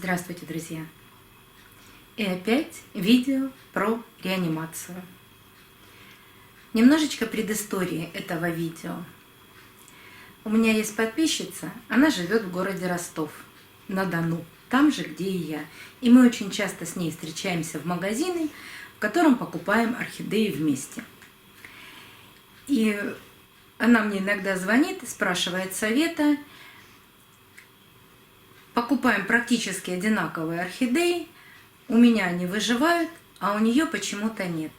Здравствуйте, друзья! И опять видео про реанимацию. Немножечко предыстории этого видео. У меня есть подписчица, она живет в городе Ростов-на-Дону, там же, где и я. И мы очень часто с ней встречаемся в магазине, в котором покупаем орхидеи вместе. И она мне иногда звонит, спрашивает совета. Покупаем практически одинаковые орхидеи, у меня они выживают, а у нее почему-то нет.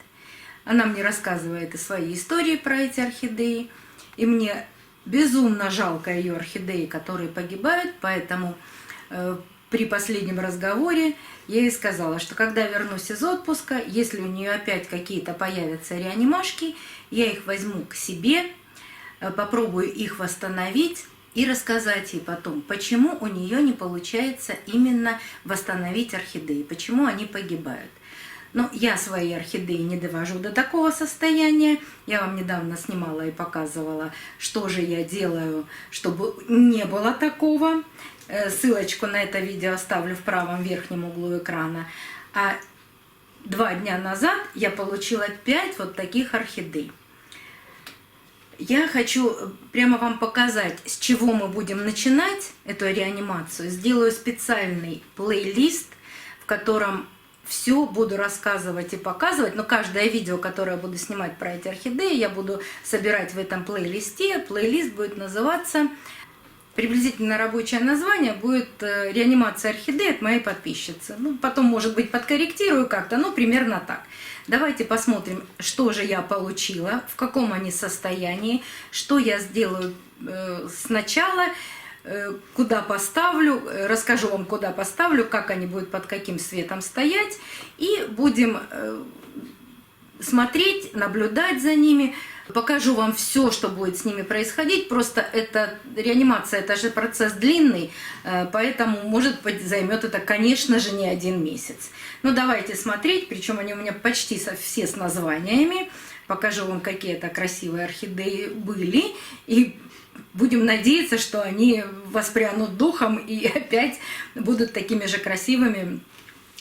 Она мне рассказывает и свои истории про эти орхидеи, и мне безумно жалко ее орхидеи, которые погибают, поэтому при последнем разговоре я ей сказала, что когда вернусь из отпуска, если у нее опять какие-то появятся реанимашки, я их возьму к себе, попробую их восстановить, и рассказать ей потом, почему у нее не получается именно восстановить орхидеи, почему они погибают. Но я свои орхидеи не довожу до такого состояния. Я вам недавно снимала и показывала, что же я делаю, чтобы не было такого. Ссылочку на это видео оставлю в правом верхнем углу экрана. А 2 дня назад я получила 5 вот таких орхидей. Я хочу прямо вам показать, с чего мы будем начинать эту реанимацию. Сделаю специальный плейлист, в котором все буду рассказывать и показывать. Но каждое видео, которое я буду снимать про эти орхидеи, я буду собирать в этом плейлисте. Плейлист будет называться, приблизительно рабочее название будет «Реанимация орхидей от моей подписчицы». Ну, потом, может быть, подкорректирую как-то, но примерно так. Давайте посмотрим, что же я получила, в каком они состоянии, что я сделаю сначала, куда поставлю, расскажу вам, куда поставлю, как они будут под каким светом стоять, и будем смотреть, наблюдать за ними. Покажу вам все, что будет с ними происходить. Просто эта реанимация, это же процесс длинный, поэтому, может быть, займет это, конечно же, не 1 месяц. Ну, давайте смотреть, причем они у меня почти все с названиями. Покажу вам, какие это красивые орхидеи были. И будем надеяться, что они воспрянут духом и опять будут такими же красивыми,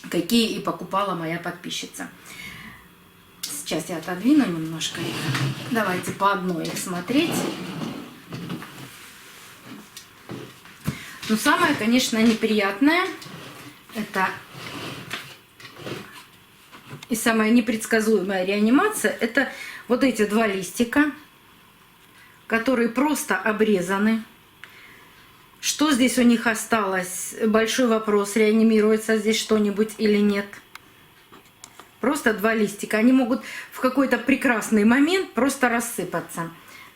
какие и покупала моя подписчица. Сейчас я отодвину немножко их. Давайте по одной их смотреть. Но самое, конечно, неприятное, это и самая непредсказуемая реанимация, это вот эти 2 листика, которые просто обрезаны. Что здесь у них осталось? Большой вопрос, реанимируется здесь что-нибудь или нет. Просто 2 листика. Они могут в какой-то прекрасный момент просто рассыпаться.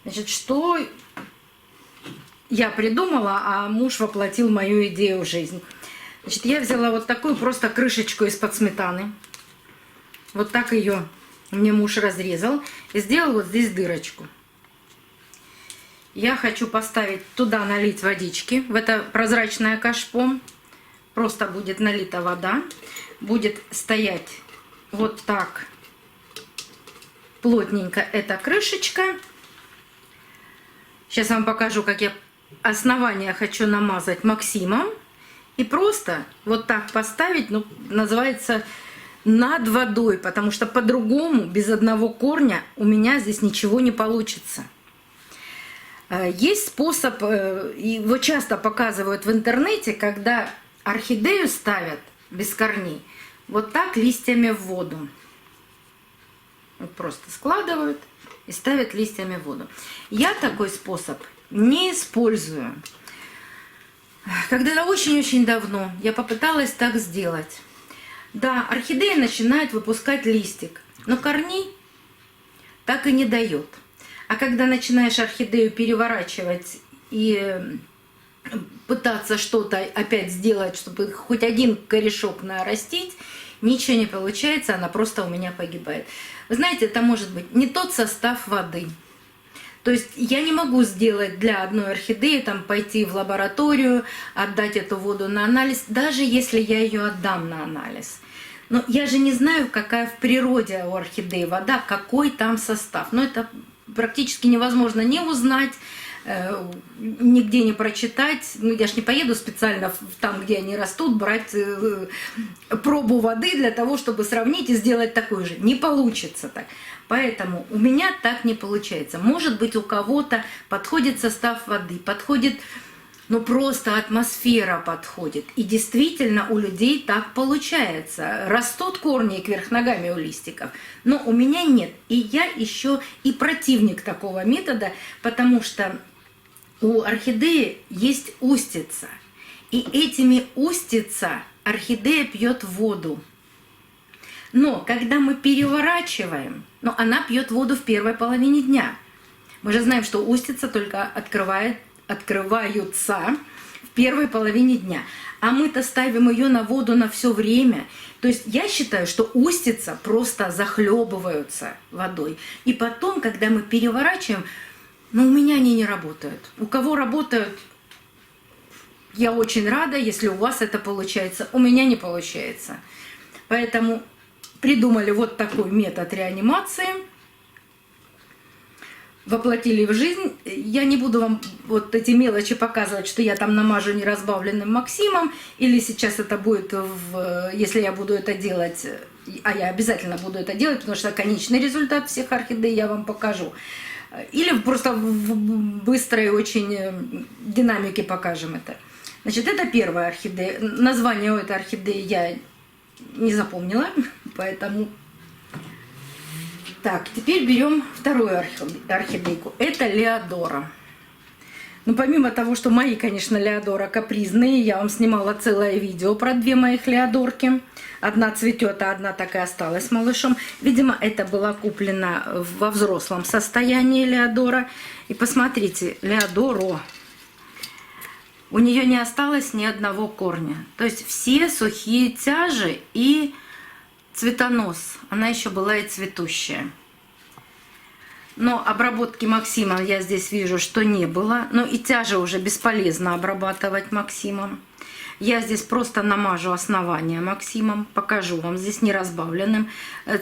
Значит, что я придумала, а муж воплотил мою идею в жизнь. Значит, я взяла вот такую просто крышечку из-под сметаны. Вот так ее мне муж разрезал и сделал вот здесь дырочку. Я хочу поставить туда, налить водички, в это прозрачное кашпо. Просто будет налита вода. Будет стоять вот так плотненько эта крышечка. Сейчас вам покажу, как я основание хочу намазать Максимом. И просто вот так поставить, ну, называется, над водой, потому что по-другому, без одного корня, у меня здесь ничего не получится. Есть способ, его часто показывают в интернете, когда орхидею ставят без корней, вот так листьями в воду. Вот просто складывают и ставят листьями в воду. Я такой способ не использую. Когда-то очень-очень давно я попыталась так сделать. Да, орхидея начинает выпускать листик, но корней так и не дает. А когда начинаешь орхидею переворачивать и пытаться что-то опять сделать, чтобы хоть один корешок нарастить, ничего не получается, она просто у меня погибает. Вы знаете, это может быть не тот состав воды. То есть я не могу сделать для одной орхидеи, там, пойти в лабораторию, отдать эту воду на анализ, даже если я ее отдам на анализ. Но я же не знаю, какая в природе у орхидеи вода, какой там состав. Но это практически невозможно не узнать, нигде не прочитать. Ну, я ж не поеду специально там, где они растут, брать пробу воды для того, чтобы сравнить и сделать такой же. Не получится так. Поэтому у меня так не получается. Может быть, у кого-то подходит состав воды, подходит, ну просто атмосфера подходит. И действительно у людей так получается. Растут корни кверх ногами у листиков, но у меня нет. И я еще и противник такого метода, потому что у орхидеи есть устица. И этими устица орхидея пьет воду. Но когда мы переворачиваем, но она пьет воду в первой половине дня. Мы же знаем, что устица только открываются в первой половине дня. А мы-то ставим ее на воду на все время. То есть я считаю, что устица просто захлебываются водой. И потом, когда мы переворачиваем, но у меня они не работают. У кого работают, я очень рада, если у вас это получается. У меня не получается. Поэтому придумали вот такой метод реанимации, воплотили в жизнь. Я не буду вам вот эти мелочи показывать, что я там намажу неразбавленным Максимом, или сейчас это будет, если я буду это делать, а я обязательно буду это делать, потому что конечный результат всех орхидей я вам покажу. Или просто в быстрой очень динамике покажем это. Значит, это первая орхидея. Название у этой орхидеи я не запомнила, поэтому... Так, теперь берем вторую орхидейку. Это Леодора. Ну, помимо того, что мои, конечно, Леодора капризные, я вам снимала целое видео про две моих Леодорки. Одна цветет, а одна так и осталась малышом. Видимо, это была куплена во взрослом состоянии Леодора. И посмотрите, Леодору. У нее не осталось ни одного корня. То есть все сухие тяжи и цветонос. Она еще была и цветущая. Но обработки Максимом я здесь вижу, что не было. Но и тяжи уже бесполезно обрабатывать Максимом. Я здесь просто намажу основание Максимом. Покажу вам здесь неразбавленным.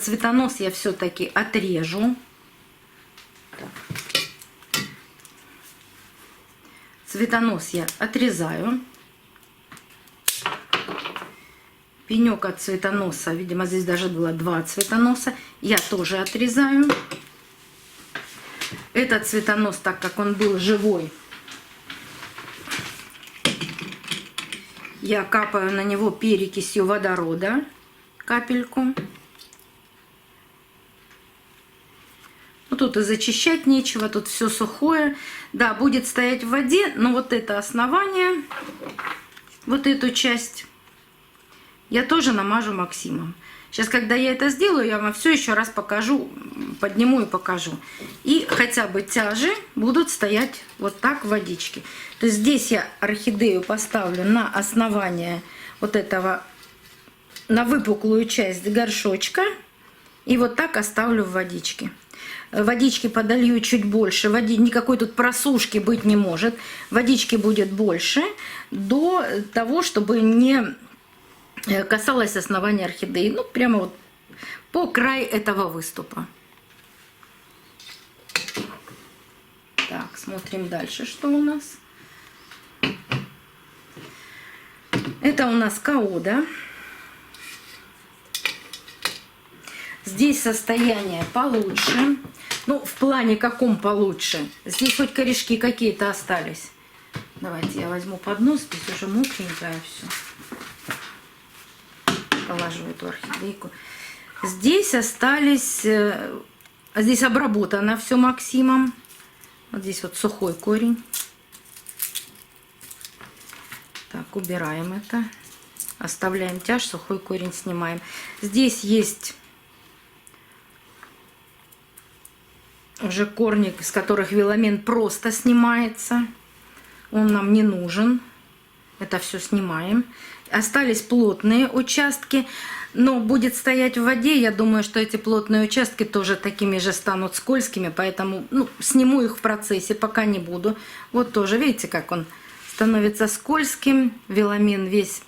Цветонос я все-таки отрежу. Цветонос я отрезаю. Пенек от цветоноса, видимо, здесь даже было 2 цветоноса, я тоже отрезаю. Этот цветонос, так как он был живой, я капаю на него перекисью водорода, капельку. Ну, тут и зачищать нечего, тут все сухое. Да, будет стоять в воде, но вот это основание, вот эту часть я тоже намажу Максимом. Сейчас, когда я это сделаю, я вам все еще раз покажу, подниму и покажу. И хотя бы тяжи будут стоять вот так в водичке. То есть здесь я орхидею поставлю на основание вот этого, на выпуклую часть горшочка. И вот так оставлю в водичке. Водички подолью чуть больше. Никакой тут просушки быть не может. Водички будет больше до того, чтобы не касалось основания орхидеи. Ну, прямо вот по краю этого выступа. Так, смотрим дальше, что у нас. Это у нас Каода. Здесь состояние получше. Ну, в плане каком получше? Здесь хоть корешки какие-то остались. Давайте я возьму поднос, здесь уже мокренькое все. Положу эту орхидейку. Здесь остались, здесь обработано все Максимом. Вот здесь вот сухой корень. Так, убираем это. Оставляем тяж, сухой корень снимаем. Здесь есть уже корни, с которых виламен просто снимается. Он нам не нужен. Это все снимаем. Остались плотные участки, но будет стоять в воде. Я думаю, что эти плотные участки тоже такими же станут скользкими, поэтому сниму их в процессе, пока не буду. Вот тоже, видите, как он становится скользким. Виламен весь.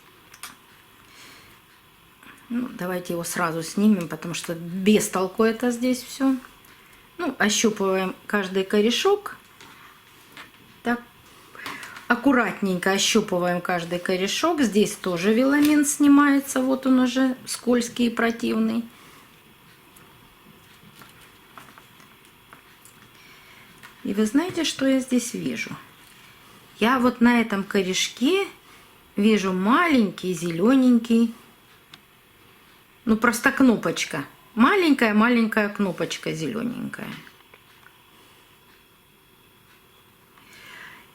Ну, давайте его сразу снимем, потому что без толку это здесь все. Ну, ощупываем каждый корешок. аккуратненько ощупываем каждый корешок. Здесь тоже виламин снимается. Вот он уже скользкий и противный. И вы знаете, что я здесь вижу? Я вот на этом корешке вижу маленький, зелененький, ну просто кнопочка. Маленькая-маленькая кнопочка зелененькая.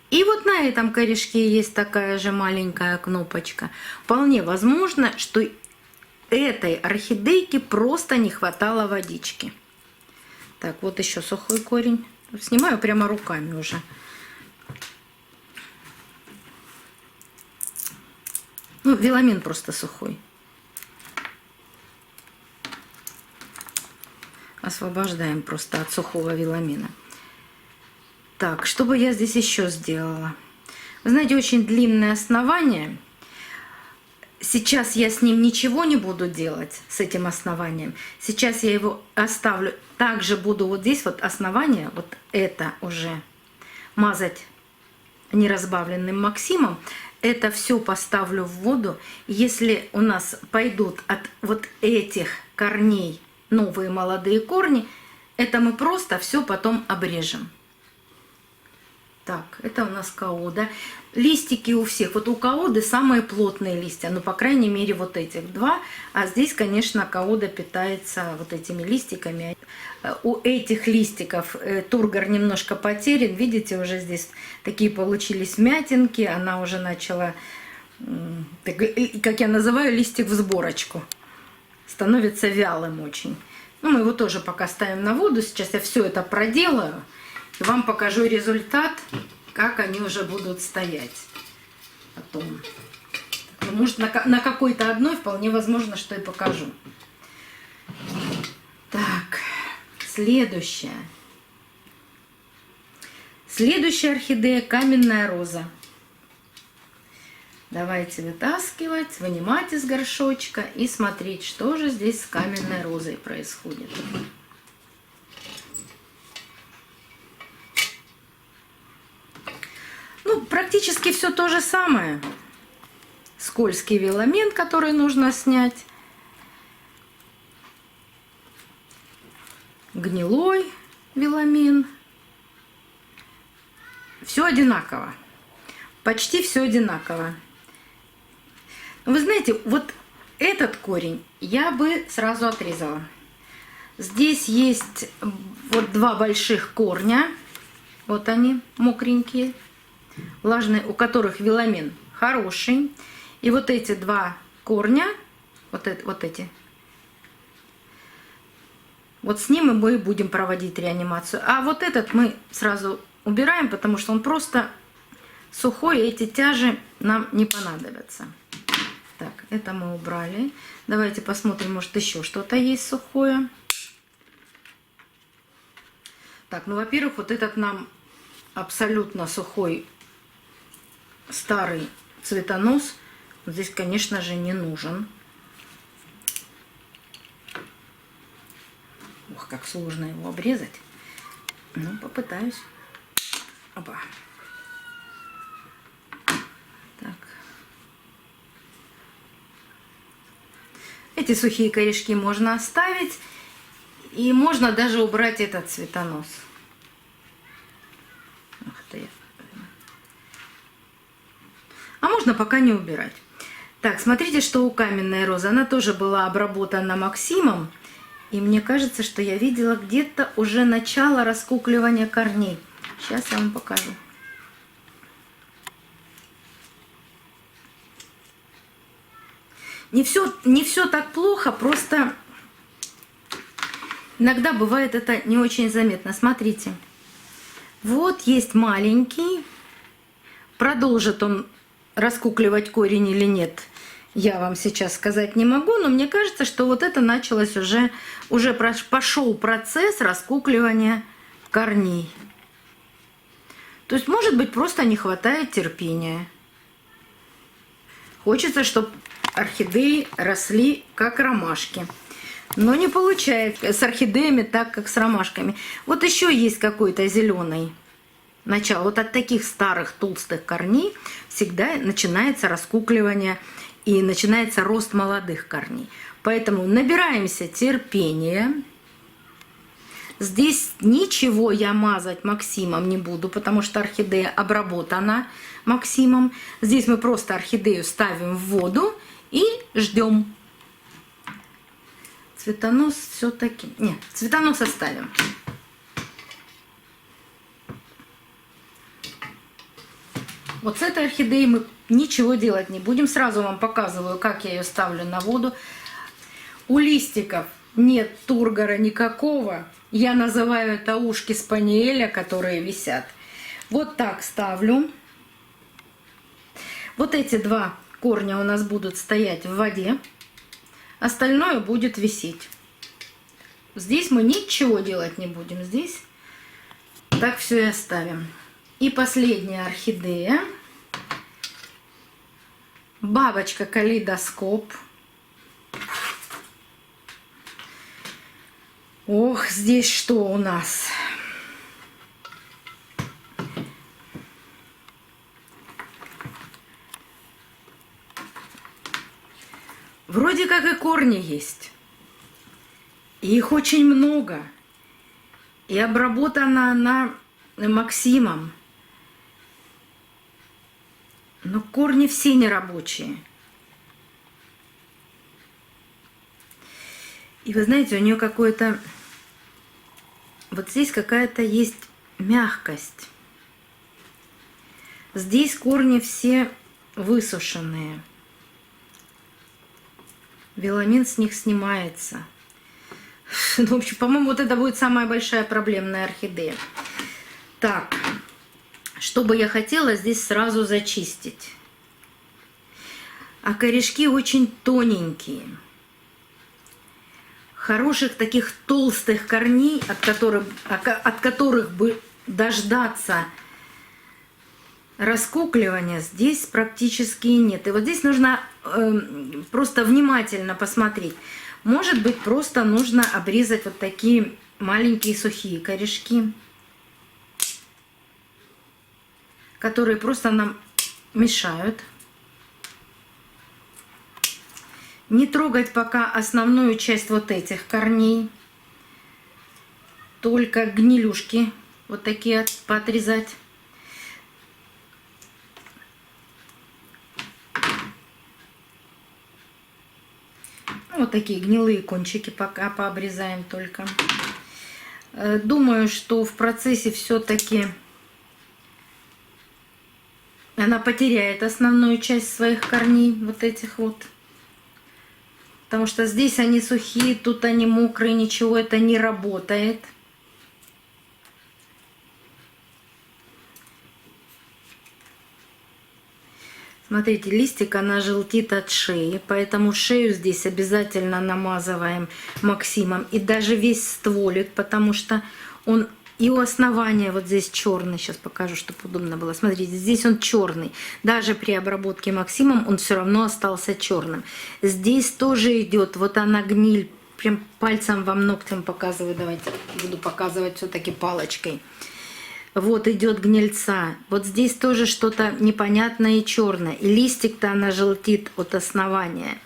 И вот на этом корешке есть такая же маленькая кнопочка. Вполне возможно, что этой орхидейке просто не хватало водички. Так, вот еще сухой корень. Снимаю прямо руками уже. Ну, виламин просто сухой. Освобождаем просто от сухого виламина. Так, что бы я здесь еще сделала? Вы знаете, очень длинное основание. Сейчас я с ним ничего не буду делать, с этим основанием. Сейчас я его оставлю. Также буду вот здесь вот основание, вот это уже мазать неразбавленным Максимом. Это все поставлю в воду. Если у нас пойдут от вот этих корней новые молодые корни, это мы просто все потом обрежем. Так, это у нас каода. Листики у всех. Вот у каоды самые плотные листья. Ну, по крайней мере, вот этих два. А здесь, конечно, каода питается вот этими листиками. У этих листиков тургор немножко потерян. Видите, уже здесь такие получились вмятинки. Она уже начала, как я называю, листик в сборочку. Становится вялым очень. Ну, мы его тоже пока ставим на воду. Сейчас я все это проделаю. И вам покажу результат, как они уже будут стоять потом. Ну, может, на какой-то одной вполне возможно, что и покажу. Так, следующая. Следующая орхидея — каменная роза. Давайте вытаскивать, вынимать из горшочка и смотреть, что же здесь с каменной розой происходит. Ну, практически все то же самое. Скользкий виламин, который нужно снять. Гнилой виламин. Все одинаково. Почти все одинаково. Вы знаете, вот этот корень я бы сразу отрезала. Здесь есть вот два больших корня. Вот они, мокренькие. Влажные, у которых виламин хороший. И вот эти два корня, вот эти, вот с ним мы будем проводить реанимацию. А вот этот мы сразу убираем, потому что он просто сухой, и эти тяжи нам не понадобятся. Так, это мы убрали. Давайте посмотрим, может еще что-то есть сухое. Так, ну, во-первых, вот этот нам абсолютно сухой старый цветонос здесь, конечно же, не нужен. Ох, как сложно его обрезать. Ну, попытаюсь. Опа. Так. Эти сухие корешки можно оставить. И можно даже убрать этот цветонос. Ух ты. А можно пока не убирать. Так, смотрите, что у каменной розы. Она тоже была обработана Максимом. И мне кажется, что я видела где-то уже начало раскукливания корней. Сейчас я вам покажу. Не все так плохо, просто иногда бывает это не очень заметно. Смотрите. Вот есть маленький. Продолжит он раскукливать корень или нет, я вам сейчас сказать не могу, но мне кажется, что вот это началось уже пошел процесс раскукливания корней. То есть, может быть, просто не хватает терпения. Хочется, чтобы орхидеи росли как ромашки. Но не получается с орхидеями так, как с ромашками. Вот еще есть какой-то зеленый. начало. Вот от таких старых толстых корней всегда начинается раскукливание и начинается рост молодых корней. Поэтому набираемся терпения. Здесь ничего я мазать Максимом не буду, потому что орхидея обработана Максимом. Здесь мы просто орхидею ставим в воду и ждем. Цветонос все-таки... Нет, цветонос оставим. Вот с этой орхидеей мы ничего делать не будем. Сразу вам показываю, как я ее ставлю на воду. У листиков нет тургора никакого. Я называю это ушки спаниеля, которые висят. Вот так ставлю. Вот эти два корня у нас будут стоять в воде. Остальное будет висеть. Здесь мы ничего делать не будем. Здесь так все и оставим. И последняя орхидея. Бабочка калейдоскоп. Ох, здесь что у нас? Вроде как и корни есть. И их очень много. И обработана она Максимом. Но корни все нерабочие. И вы знаете, у нее какое-то... Вот здесь какая-то есть мягкость. Здесь корни все высушенные. Веламин с них снимается. Ну, в общем, по-моему, вот это будет самая большая проблемная орхидея. Так, что бы я хотела здесь сразу зачистить. А корешки очень тоненькие. Хороших таких толстых корней, от которых бы дождаться раскукливания, здесь практически нет. И вот здесь нужно просто внимательно посмотреть. Может быть, просто нужно обрезать вот такие маленькие сухие корешки, которые просто нам мешают. Не трогать пока основную часть вот этих корней. Только гнилюшки вот такие поотрезать. Вот такие гнилые кончики пока пообрезаем только. Думаю, что в процессе все-таки она потеряет основную часть своих корней, вот этих вот. Потому что здесь они сухие, тут они мокрые, ничего это не работает. Смотрите, листик она желтит от шеи, поэтому шею здесь обязательно намазываем Максимом. И даже весь стволик, потому что он и у основания вот здесь черный. Сейчас покажу, чтобы удобно было. Смотрите, здесь он черный. Даже при обработке Максимом он все равно остался черным. Здесь тоже идет, вот она гниль. Прям пальцем вам ногтем показываю. Давайте буду показывать все-таки палочкой. Вот идет гнильца. Вот здесь тоже что-то непонятное и черное. И листик-то она желтит от основания.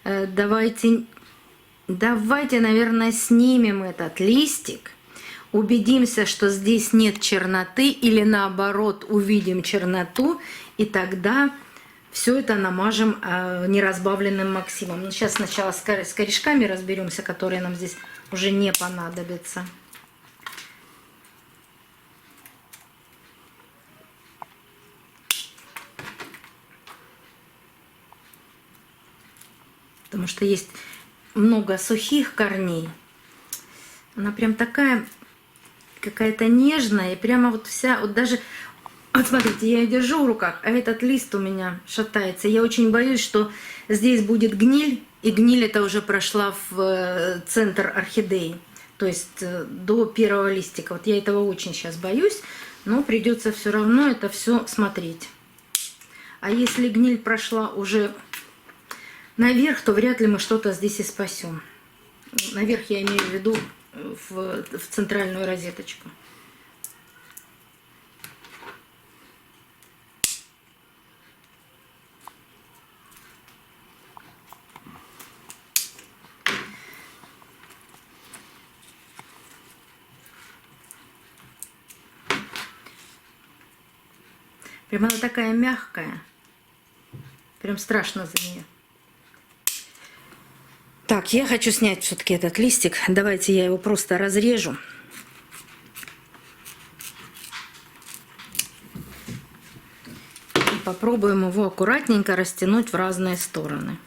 Давайте, наверное, снимем этот листик. Убедимся, что здесь нет черноты. Или наоборот, увидим черноту. И тогда все это намажем неразбавленным Максимом. Но сейчас сначала с корешками разберемся, которые нам здесь уже не понадобятся. Потому что есть много сухих корней. Она прям такая какая-то нежная. И прямо вот вся, вот даже... Вот смотрите, я ее держу в руках, а этот лист у меня шатается. Я очень боюсь, что здесь будет гниль. И гниль это уже прошла в центр орхидеи. То есть до первого листика. Вот я этого очень сейчас боюсь. Но придется все равно это все смотреть. А если гниль прошла уже... наверх, то вряд ли мы что-то здесь и спасем. Наверх я имею в виду в центральную розеточку. Прям она такая мягкая. Прям страшно за нее. Так, я хочу снять все-таки этот листик. Давайте я его просто разрежу. И попробуем его аккуратненько растянуть в разные стороны.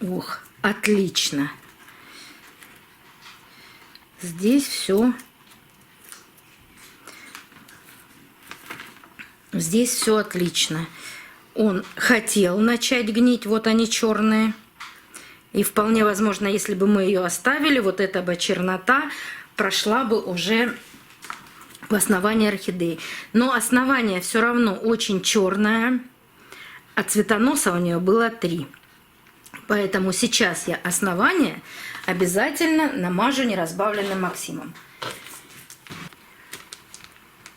Ох, отлично. Здесь все. Здесь все отлично. Он хотел начать гнить, вот они черные. И вполне возможно, если бы мы ее оставили, вот эта бы чернота прошла бы уже в основании орхидеи. Но основание все равно очень черное, а цветоноса у нее было 3. Поэтому сейчас я основание обязательно намажу неразбавленным Максимом.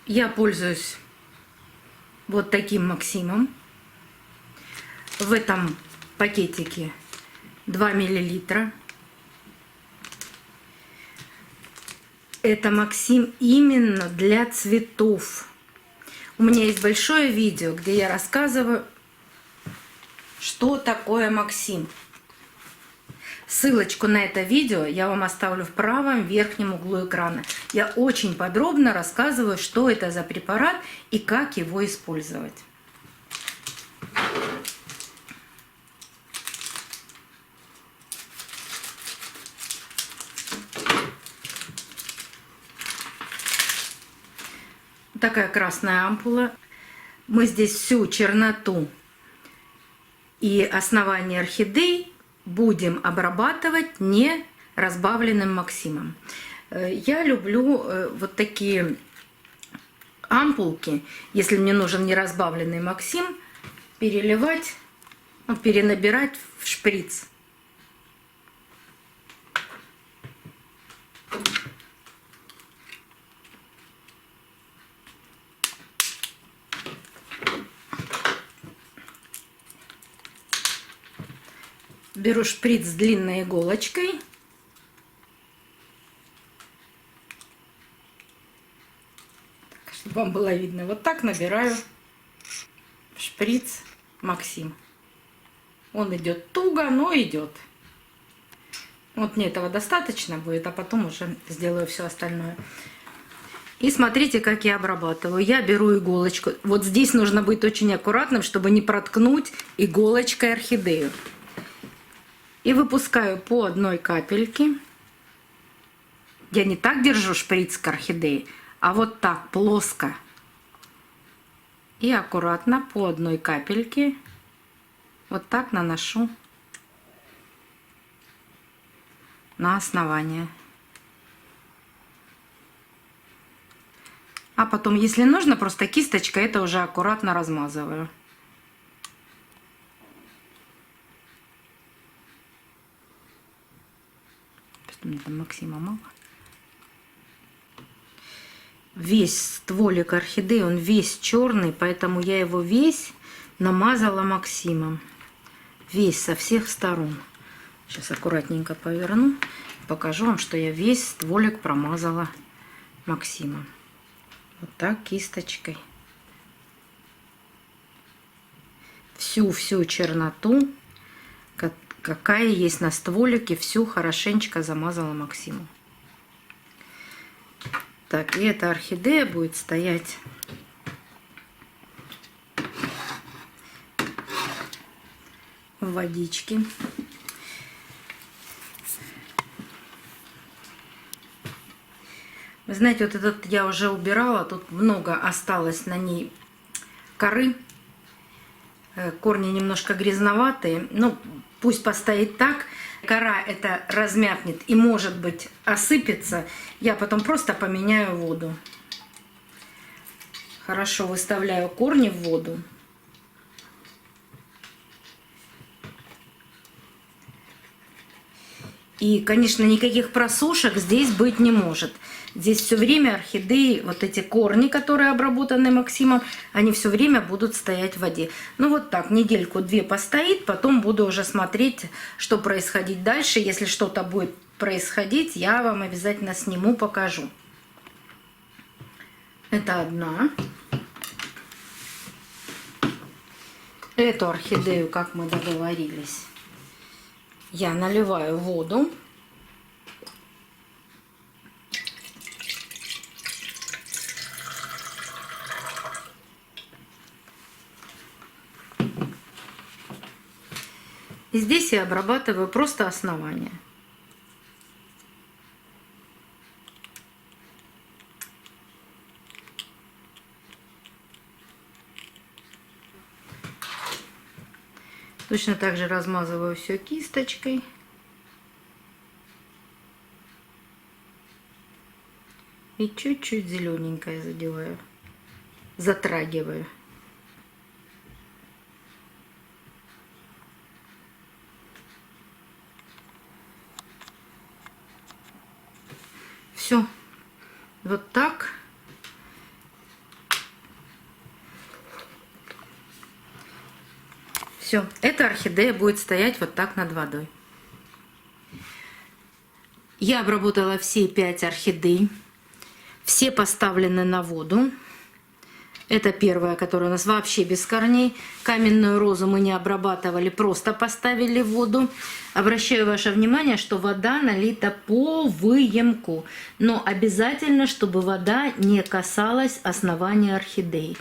Я пользуюсь вот таким Максимом. В этом пакетике 2 мл. Это Максим именно для цветов. У меня есть большое видео, где я рассказываю, что такое Максим. Ссылочку на это видео я вам оставлю в правом верхнем углу экрана. Я очень подробно рассказываю, что это за препарат и как его использовать. Такая красная ампула. Мы здесь всю черноту и основание орхидей будем обрабатывать не разбавленным Максимом. Я люблю вот такие ампулки, если мне нужен неразбавленный Максим, переливать, перенабирать в шприц. Беру шприц с длинной иголочкой. Чтобы вам было видно. Вот так набираю шприц Максим. Он идет туго, но идет. Вот мне этого достаточно будет, а потом уже сделаю все остальное. И смотрите, как я обрабатываю. Я беру иголочку. Вот здесь нужно быть очень аккуратным, чтобы не проткнуть иголочкой орхидею. И выпускаю по одной капельке. Я не так держу шприц к орхидее, а вот так, плоско. И аккуратно по одной капельке вот так наношу на основание. А потом, если нужно, просто кисточкой это уже аккуратно размазываю. Мне там Максима мало. Весь стволик орхидеи, он весь черный, поэтому я его весь намазала Максимом. Весь, со всех сторон. Сейчас аккуратненько поверну. Покажу вам, что я весь стволик промазала Максимом. Вот так кисточкой. Всю черноту, какая есть на стволике, всю хорошенечко замазала Максимом. Так, и эта орхидея будет стоять в водичке. Вы знаете, вот этот я уже убирала, тут много осталось на ней коры. Корни немножко грязноватые, но пусть постоит так. Кора это размякнет и, может быть, осыпется. Я потом просто поменяю воду. Хорошо выставляю корни в воду. И, конечно, никаких просушек здесь быть не может. Здесь все время орхидеи, вот эти корни, которые обработаны Максимом, они все время будут стоять в воде. Ну вот так, недельку-две постоит, потом буду уже смотреть, что происходит дальше. Если что-то будет происходить, я вам обязательно сниму, покажу. Это одна. Эту орхидею, как мы договорились, я наливаю воду. И здесь я обрабатываю просто основание. Точно так же размазываю все кисточкой. И чуть-чуть зелененькое задеваю, затрагиваю. Все. Вот так. Все. Эта орхидея будет стоять вот так над водой. Я обработала все 5 орхидей. Все поставлены на воду. Это первая, которая у нас вообще без корней. Каменную розу мы не обрабатывали, просто поставили в воду. Обращаю ваше внимание, что вода налита по выемку. Но обязательно, чтобы вода не касалась основания орхидей.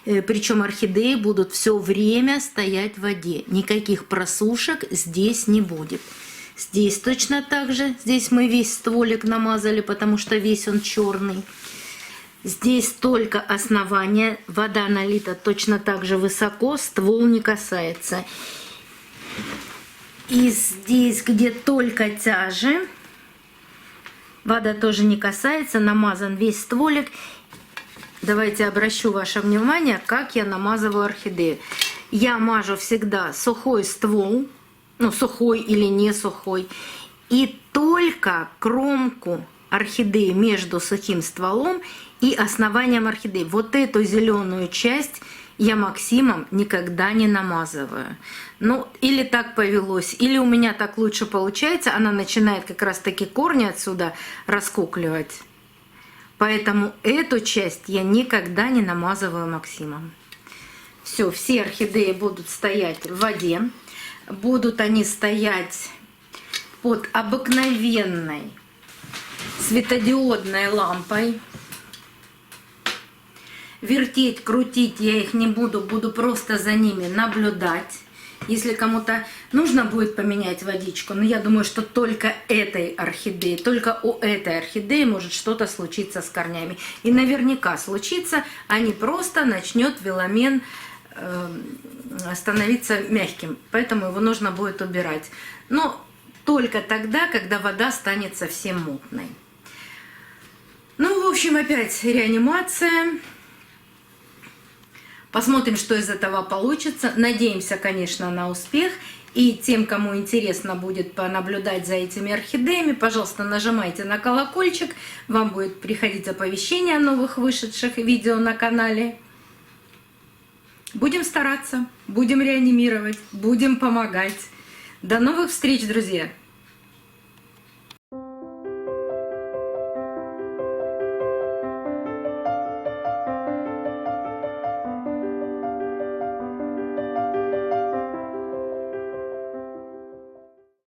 Причем орхидеи будут все время стоять в воде. Никаких просушек здесь не будет. Здесь точно так же. Здесь мы весь стволик намазали, потому что весь он черный. Здесь только основание, вода налита точно так же высоко, ствол не касается. И здесь, где только тяжи, вода тоже не касается, намазан весь стволик. Давайте обращу ваше внимание, как я намазываю орхидею. Я мажу всегда сухой ствол, ну сухой или не сухой, и только кромку орхидеи между сухим стволом и основанием орхидеи. Вот эту зеленую часть я максимом никогда не намазываю. Ну, или так повелось, или у меня так лучше получается. Она начинает как раз таки корни отсюда раскукливать. Поэтому эту часть я никогда не намазываю максимом. Все орхидеи будут стоять в воде. Будут они стоять под обыкновенной светодиодной лампой. Вертеть, крутить я их не буду, буду просто за ними наблюдать. Если кому-то нужно будет поменять водичку, но я думаю, что только этой орхидеи, только у этой орхидеи может что-то случиться с корнями. И наверняка случится, а не просто начнет веломен становиться мягким. Поэтому его нужно будет убирать. Но только тогда, когда вода станет совсем мутной. Ну, в общем, опять реанимация. Посмотрим, что из этого получится. Надеемся, конечно, на успех. И тем, кому интересно будет понаблюдать за этими орхидеями, пожалуйста, нажимайте на колокольчик. Вам будет приходить оповещение о новых вышедших видео на канале. Будем стараться, будем реанимировать, будем помогать. До новых встреч, друзья!